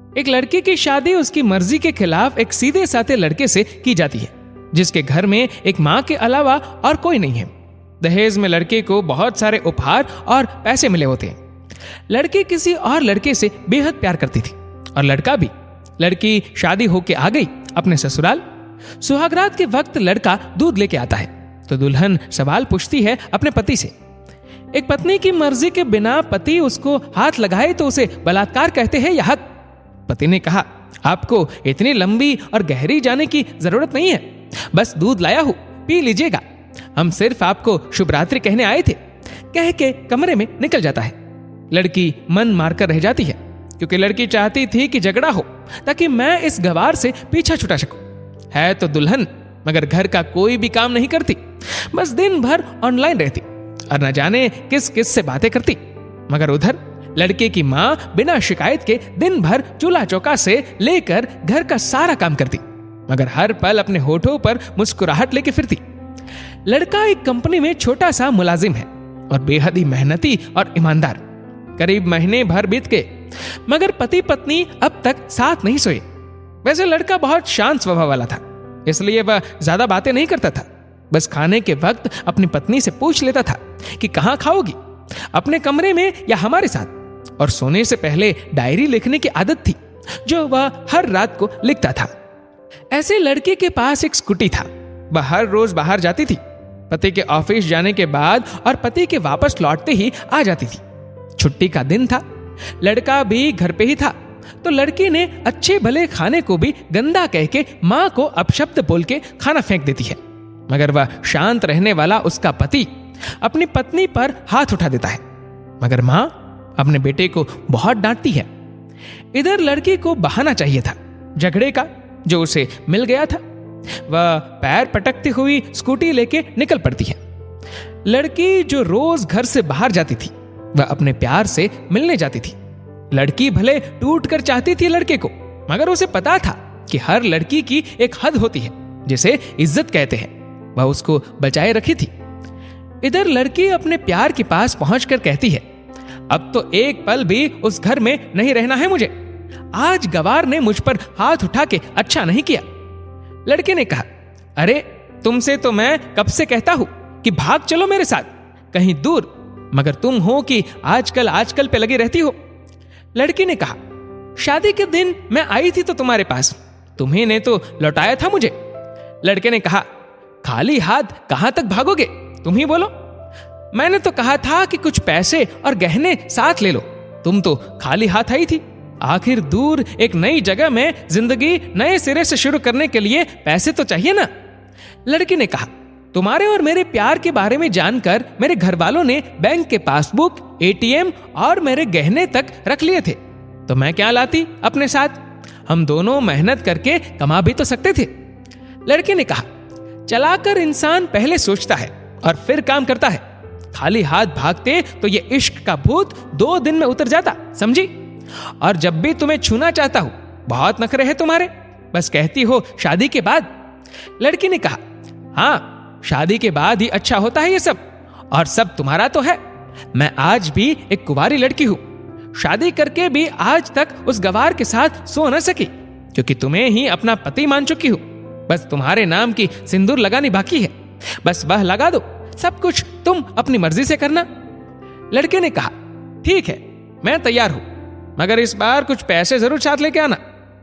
एक लड़की की शादी उसकी मर्जी के खिलाफ एक सीधे साधे लड़के से की जाती है, जिसके घर में एक माँ के अलावा और कोई नहीं है। दहेज में लड़के को बहुत सारे उपहार और पैसे मिले होते हैं। लड़की किसी और लड़के से बेहद प्यार करती थी और लड़का भी। लड़की शादी होके आ गई अपने ससुराल। सुहागरात के वक्त लड़का दूध लेके आता है तो दुल्हन सवाल पूछती है अपने पति से। एक पत्नी की मर्जी के बिना पति उसको हाथ लगाए तो उसे बलात्कार कहते हैं या हक? पति ने कहा, आपको इतनी लंबी और गहरी जाने की जरूरत नहीं है, बस दूध लाया हूं, पी लीजिएगा, हम सिर्फ आपको शुभ रात्रि कहने आए थे, कह के कमरे में निकल जाता है। लड़की मन मारकर रह जाती है क्योंकि लड़की चाहती थी कि झगड़ा हो ताकि मैं इस गवार से पीछा छुटा सकूं। है तो दुल्हन, मगर घर का कोई भी काम नहीं करती, बस दिन भर ऑनलाइन रहती और न जाने किस किस से बातें करती। मगर उधर लड़के की माँ बिना शिकायत के दिन भर चूल्हा चौका से लेकर घर का सारा काम करती, मगर हर पल अपने होठों पर मुस्कुराहट लेके फिरती। लड़का एक कंपनी में छोटा सा मुलाजिम है और बेहद ही मेहनती और ईमानदार। करीब महीने भर बीत गए मगर पति पत्नी अब तक साथ नहीं सोए। वैसे लड़का बहुत शांत स्वभाव वाला था, इसलिए वह ज्यादा बातें नहीं करता था। बस खाने के वक्त अपनी पत्नी से पूछ लेता था कि कहाँ खाओगी, अपने कमरे में या हमारे साथ। और सोने से पहले डायरी लिखने की आदत थी जो वह हर रात को लिखता था। ऐसे लड़के के पास एक स्कूटी था। वह हर रोज बाहर जाती थी, पति के ऑफिस जाने के बाद और पति के वापस लौटते ही आ जाती थी। छुट्टी का दिन था, लड़का भी घर पे ही था, तो लड़की ने अच्छे भले खाने को भी गंदा कह के माँ को अपशब्द बोल के खाना फेंक देती है। मगर वह शांत रहने वाला उसका पति अपनी पत्नी पर हाथ उठा देता है, मगर माँ अपने बेटे को बहुत डांटती है। इधर लड़की को बहाना चाहिए था झगड़े का जो उसे मिल गया था। वह पैर पटकती हुई स्कूटी लेके निकल पड़ती है। लड़की जो रोज घर से बाहर जाती थी वह अपने प्यार से मिलने जाती थी। लड़की भले टूट कर चाहती थी लड़के को, मगर उसे पता था कि हर लड़की की एक हद होती है जिसे इज्जत कहते हैं, वह उसको बचाए रखी थी। इधर लड़की अपने प्यार के पास पहुंचकर कहती है, अब तो एक पल भी उस घर में नहीं रहना है मुझे। आज गवार ने मुझ पर हाथ उठा के अच्छा नहीं किया। लड़के ने कहा, अरे तुमसे तो मैं कब से कहता हूं कि भाग चलो मेरे साथ कहीं दूर, मगर तुम हो कि आजकल पे लगी रहती हो। लड़की ने कहा, शादी के दिन मैं आई थी तो तुम्हारे पास, तुम्ही ने तो लौटाया था मुझे। लड़के ने कहा, खाली हाथ कहां तक भागोगे, तुम ही बोलो। मैंने तो कहा था कि कुछ पैसे और गहने साथ ले लो, तुम तो खाली हाथ आई थी। आखिर दूर एक नई जगह में जिंदगी नए सिरे से शुरू करने के लिए पैसे तो चाहिए ना। लड़की ने कहा, तुम्हारे और मेरे प्यार के बारे में जानकर मेरे घर वालों ने बैंक के पासबुक, एटीएम और मेरे गहने तक रख लिए थे, तो मैं क्या लाती अपने साथ, हम दोनों मेहनत करके कमा भी तो सकते थे। लड़के ने कहा, चलाकर इंसान पहले सोचता है और फिर काम करता है, खाली हाथ भागते तो ये इश्क का भूत 2 दिन में उतर जाता, समझी। और जब भी तुम्हें छूना चाहता हूं, बहुत नखरे हैं तुम्हारे, बस कहती हो शादी के बाद। लड़की ने कहा, हाँ शादी के बाद ही अच्छा होता है ये सब, और सब तुम्हारा तो है। मैं आज भी एक कुंवारी लड़की हूं, शादी करके भी आज तक उस गवार के साथ सो न सकी क्योंकि तुम्हें ही अपना पति मान चुकी हूं। बस तुम्हारे नाम की सिंदूर लगानी बाकी है, बस वह लगा दो, सब कुछ तुम अपनी मर्जी से करना। लड़के ने कहा, ठीक है मैं तैयार हूं, मगर इस बार कुछ पैसे जरूर साथ लेके आना।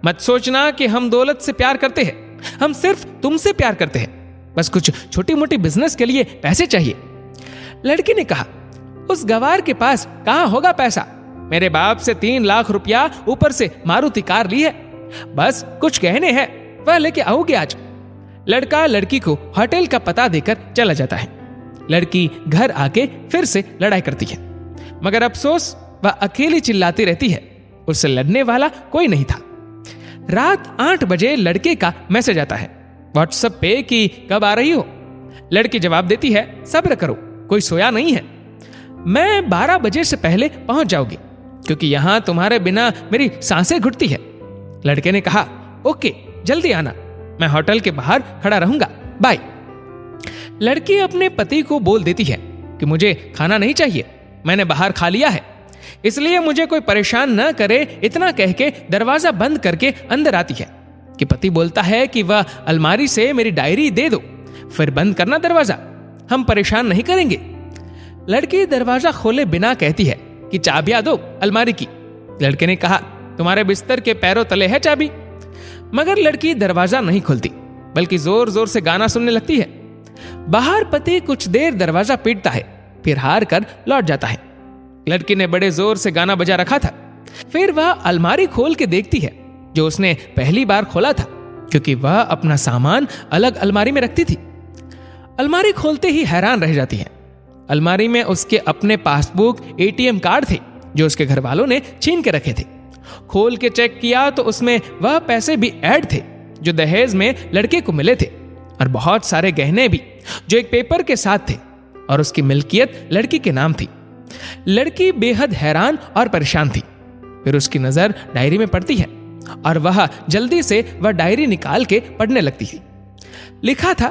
मत सोचना कि हम दौलत से प्यार करते हैं, हम सिर्फ तुमसे प्यार करते हैं, बस कुछ छोटी मोटी बिजनेस के लिए पैसे चाहिए। लड़की ने कहा, उस गवार के पास कहां होगा पैसा, मेरे बाप से 3 लाख रुपया ऊपर से मारुति कार ली है, बस कुछ कहने हैं वह लेके आओगे आज। लड़का लड़की को होटल का पता देकर चला जाता है। लड़की घर आके फिर से लड़ाई करती है, मगर अफसोस वह अकेली चिल्लाती रहती है, उससे लड़ने वाला कोई नहीं था। रात 8 बजे लड़के का मैसेज आता है व्हाट्सएप पे कि कब आ रही हो। लड़की जवाब देती है, सब्र करो, कोई सोया नहीं है, मैं 12 बजे से पहले पहुंच जाऊंगी क्योंकि यहां तुम्हारे बिना मेरी सांसें घुटती है। लड़के ने कहा, ओके जल्दी आना, मैं होटल के बाहर खड़ा रहूंगा, बाय। लड़की अपने पति को बोल देती है कि मुझे खाना नहीं चाहिए, मैंने बाहर खा लिया है, इसलिए मुझे कोई परेशान न करे, इतना कह के दरवाजा बंद करके अंदर आती है कि पति बोलता है कि वह अलमारी से मेरी डायरी दे दो, फिर बंद करना दरवाजा, हम परेशान नहीं करेंगे। लड़की दरवाजा खोले बिना कहती है कि चाबियां दो अलमारी की। लड़के ने कहा, तुम्हारे बिस्तर के पैरों तले है चाबी। मगर लड़की दरवाजा नहीं खोलती, बल्कि जोर जोर से गाना सुनने लगती है। बाहर पति कुछ देर दरवाजा पीटता है, फिर हार कर लौट जाता है। लड़की ने बड़े जोर से गाना बजा रखा था। फिर वह अलमारी खोल के देखती है, जो उसने पहली बार खोला था, क्योंकि वह अपना सामान अलग अलमारी में रखती थी। अलमारी खोलते ही हैरान रह जाती है। अलमारी में उसके अपने पासबुक, एटीएम कार्ड थे जो उसके घर वालों ने छीन के रखे थे। खोल के चेक किया तो उसमें वह पैसे भी ऐड थे जो दहेज में लड़के को मिले थे, और बहुत सारे गहने भी जो एक पेपर के साथ थे, और उसकी मिल्कियत लड़की के नाम थी। लड़की बेहद हैरान और परेशान थी। फिर उसकी नजर डायरी में पड़ती है और वह जल्दी से वह डायरी निकाल के पढ़ने लगती थी। लिखा था,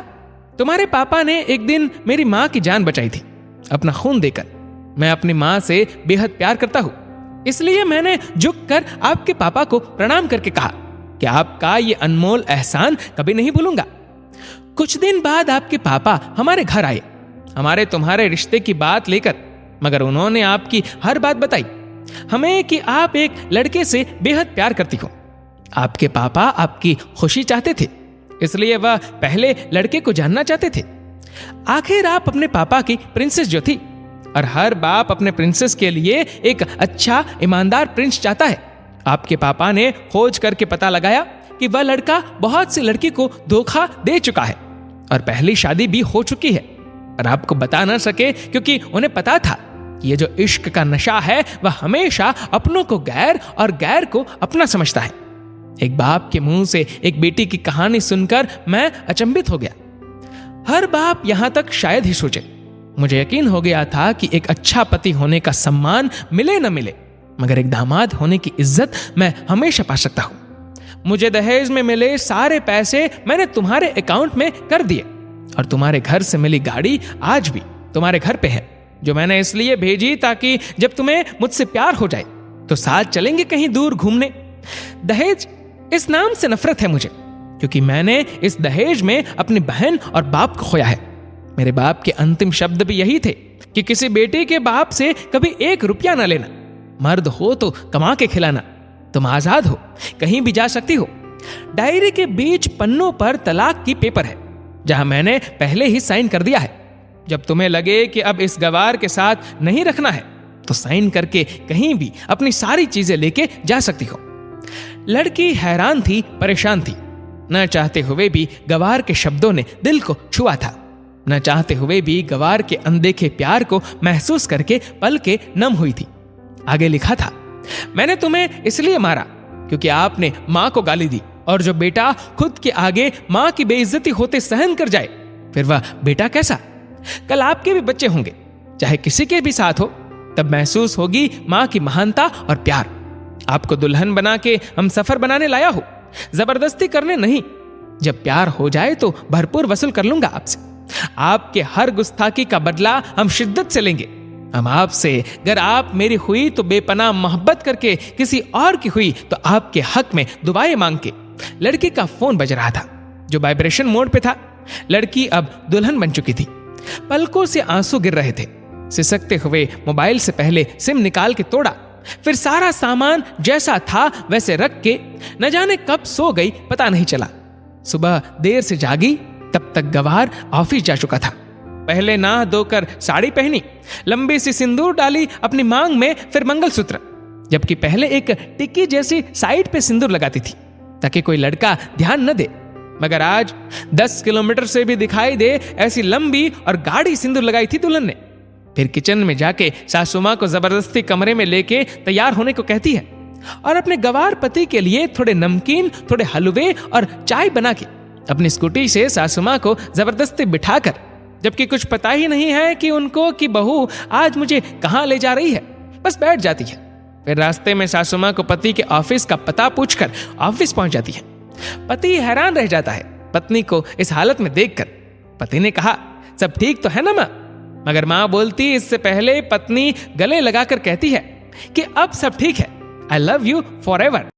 तुम्हारे पापा ने एक दिन मेरी माँ की जान बचाई थी अपना खून देकर। मैं अपनी माँ से बेहद प्यार करता हूँ, इसलिए मैंने झुककर आपके पापा को प्रणाम करके कहा कि आपका ये अनमोल एहसान कभी नहीं भूलूंगा। कुछ दिन बाद आपके पापा हमारे घर आए, हमारे तुम्हारे रिश्ते की बात लेकर, मगर उन्होंने आपकी हर बात बताई हमें कि आप एक लड़के से बेहद प्यार करती हो। आपके पापा आपकी खुशी चाहते थे, इसलिए वह पहले लड़के को जानना चाहते थे। आखिर आप अपने पापा की प्रिंसेस जो थी, और हर बाप अपने प्रिंसेस के लिए एक अच्छा ईमानदार प्रिंस चाहता है। आपके पापा ने खोज करके पता लगाया कि वह लड़का बहुत सी लड़की को धोखा दे चुका है और पहली शादी भी हो चुकी है, पर आपको बता ना सके क्योंकि उन्हें पता था कि ये जो इश्क का नशा है वह हमेशा अपनों को गैर और गैर को अपना समझता है। एक बाप के मुंह से एक बेटी की कहानी सुनकर मैं अचंभित हो गया। हर बाप यहां तक शायद ही सोचे। मुझे यकीन हो गया था कि एक अच्छा पति होने का सम्मान मिले न मिले, मगर एक दामाद होने की इज्जत मैं हमेशा पा सकता हूं। मुझे दहेज में मिले सारे पैसे मैंने तुम्हारे अकाउंट में कर दिए, और तुम्हारे घर से मिली गाड़ी आज भी तुम्हारे घर पे है, जो मैंने इसलिए भेजी ताकि जब तुम्हें मुझसे प्यार हो जाए तो साथ चलेंगे कहीं दूर घूमने। दहेज, इस नाम से नफरत है मुझे, क्योंकि मैंने इस दहेज में अपनी बहन और बाप को खोया है। मेरे बाप के अंतिम शब्द भी यही थे कि किसी बेटे के बाप से कभी 1 रुपया ना लेना, मर्द हो तो कमा के खिलाना, तुम आजाद हो, कहीं भी जा सकती हो। डायरी के बीच पन्नों पर तलाक की पेपर है, जहां मैंने पहले ही साइन कर दिया है। जब तुम्हें लगे कि अब इस गवार के साथ नहीं रखना है तो साइन करके कहीं भी अपनी सारी चीजें लेके जा सकती हो। लड़की हैरान थी, परेशान थी। न चाहते हुए भी गवार के शब्दों ने दिल को छुआ था। न चाहते हुए भी गवार के अनदेखे प्यार को महसूस करके पलकें नम हुई थी। आगे लिखा था, मैंने तुम्हें इसलिए मारा क्योंकि आपने मां को गाली दी, और जो बेटा खुद के आगे मां की बेइज्जती होते सहन कर जाए, फिर वह बेटा कैसा? कल आपके भी बच्चे होंगे, चाहे किसी के भी साथ हो, तब महसूस होगी मां की महानता और प्यार। आपको दुल्हन बना के हम सफर बनाने लाया हो, जबरदस्ती करने नहीं। जब प्यार हो जाए तो भरपूर वसूल कर लूंगा आपसे। आपके हर गुस्ताखी का बदला हम शिद्दत से लेंगे। हम आपसे, अगर आप मेरी हुई तो बेपनाह मोहब्बत करके, किसी और की हुई तो आपके हक में दुआएं मांग के। लड़की का फोन बज रहा था, जो वाइब्रेशन मोड पे था। लड़की अब दुल्हन बन चुकी थी। पलकों से आंसू गिर रहे थे। सिसकते हुए मोबाइल से पहले सिम निकाल के तोड़ा, फिर सारा सामान जैसा था वैसे रख के न जाने कब सो गई, पता नहीं चला। सुबह देर से जागी, तब तक गवार ऑफिस जा चुका था। पहले नहा धोकर साड़ी पहनी, लंबी सी सिंदूर डाली अपनी मांग में, फिर मंगलसूत्र, जबकि पहले एक टिक्की जैसी साइड पे सिंदूर लगाती थी ताकि कोई लड़का ध्यान न दे। मगर आज 10 किलोमीटर से भी दिखाई दे ऐसी लंबी और गाढ़ी सिंदूर लगाई थी दुल्हन ने। फिर किचन में जाके सासू मां को जबरदस्ती कमरे में लेके तैयार होने को कहती है, और अपने गवार पति के लिए थोड़े नमकीन, थोड़े हलवे और चाय बना के अपनी स्कूटी से सासू मां को जबरदस्ती बिठाकर, जबकि कुछ पता ही नहीं है कि उनको कि बहू आज मुझे कहां ले जा रही है, बस बैठ जाती है। फिर रास्ते में सासू मां को पति के ऑफिस का पता पूछकर ऑफिस पहुंच जाती है। पति हैरान रह जाता है पत्नी को इस हालत में देखकर। पति ने कहा, सब ठीक तो है ना मां? मगर मां बोलती इससे पहले पत्नी गले लगाकर कहती है, कि अब सब ठीक है, I love you for ever.